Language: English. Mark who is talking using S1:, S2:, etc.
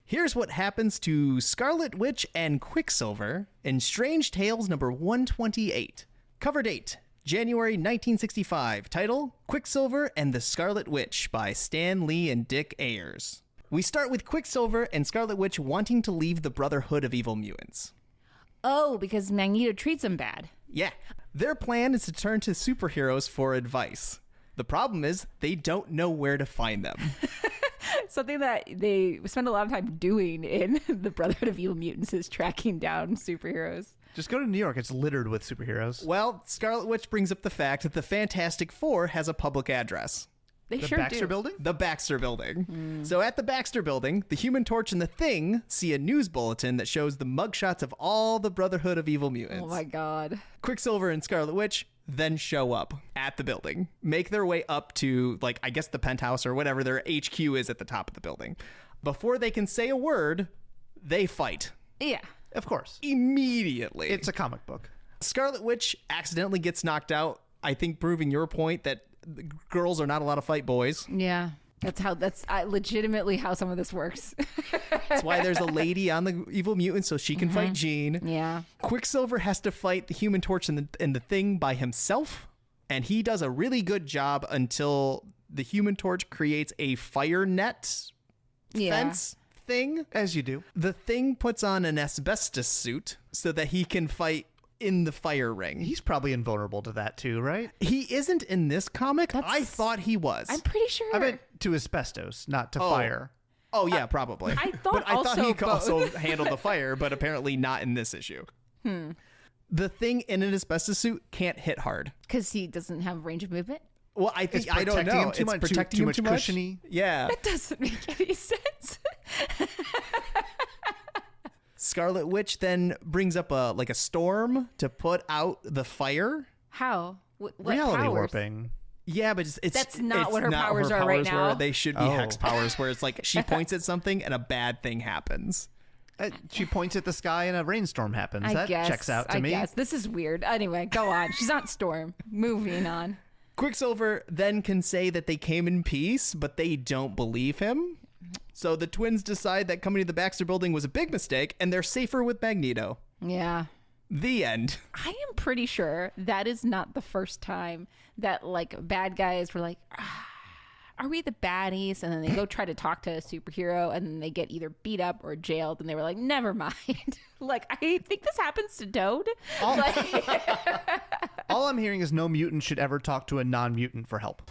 S1: Here's what happens to Scarlet Witch and Quicksilver in Strange Tales number 128. Cover date, January 1965. Title, Quicksilver and the Scarlet Witch by Stan Lee and Dick Ayers. We start with Quicksilver and Scarlet Witch wanting to leave the Brotherhood of Evil Mutants.
S2: Oh, because Magneto treats them bad.
S1: Yeah. Their plan is to turn to superheroes for advice. The problem is they don't know where to find them.
S2: Something that they spend a lot of time doing in the Brotherhood of Evil Mutants is tracking down superheroes.
S3: Just go to New York. It's littered with superheroes.
S1: Well, Scarlet Witch brings up the fact that the Fantastic Four has a public address.
S2: They
S3: The
S2: sure
S3: Baxter
S2: do.
S3: Building?
S1: The Baxter Building. So at the Baxter Building, the Human Torch and the Thing see a news bulletin that shows the mugshots of all the Brotherhood of Evil Mutants.
S2: Oh my god.
S1: Quicksilver and Scarlet Witch then show up at the building, make their way up to, like, I guess the penthouse or whatever their HQ is at the top of the building. Before they can say a word, they fight.
S2: Yeah.
S3: Of course.
S1: Immediately.
S3: It's a comic book.
S1: Scarlet Witch accidentally gets knocked out, I think proving your point that girls are not allowed to fight boys.
S2: Yeah. That's legitimately how some of this works.
S1: That's why there's a lady on the Evil Mutant so she can fight Jean.
S2: Yeah.
S1: Quicksilver has to fight the Human Torch and the Thing by himself, and he does a really good job until the Human Torch creates a fire net fence thing.
S3: As you do.
S1: The Thing puts on an asbestos suit so that he can fight in the fire ring.
S3: He's probably invulnerable to that too, right?
S1: He isn't in this comic. I thought he was.
S2: I'm pretty sure.
S3: I meant to asbestos, not to fire.
S1: Oh, yeah, probably.
S2: I thought
S1: but I thought
S2: also
S1: he
S2: both.
S1: also handled the fire, but apparently not in this issue. The Thing in an asbestos suit can't hit hard.
S2: Because he doesn't have range of movement.
S1: Well, I think
S3: It's
S1: I don't
S3: protecting
S1: know.
S3: him too
S1: It's
S3: much,
S1: protecting
S3: too
S1: him
S3: much
S1: too much.
S3: cushiony.
S1: Yeah.
S2: That doesn't make any sense.
S1: Scarlet Witch then brings up a storm to put out the fire.
S2: How? What
S3: Reality
S2: powers?
S3: warping.
S1: Yeah, but
S2: That's not
S1: it's
S2: what her
S1: not
S2: powers are right now.
S1: Where they should be
S3: Oh.
S1: hex powers, where it's like she points at something and a bad thing happens.
S3: She points at the sky and a rainstorm happens.
S2: I
S3: That
S2: guess,
S3: checks out to
S2: I
S3: me.
S2: guess. This is weird. Anyway, go on. She's not Storm. Moving on.
S1: Quicksilver then can say that they came in peace, but they don't believe him. So the twins decide that coming to the Baxter Building was a big mistake, and they're safer with Magneto.
S2: Yeah.
S1: The end.
S2: I am pretty sure that is not the first time that bad guys were like, are we the baddies? And then they go try to talk to a superhero and then they get either beat up or jailed. And they were like, never mind. I think this happens to Toad.
S3: All I'm hearing is no mutant should ever talk to a non-mutant for help.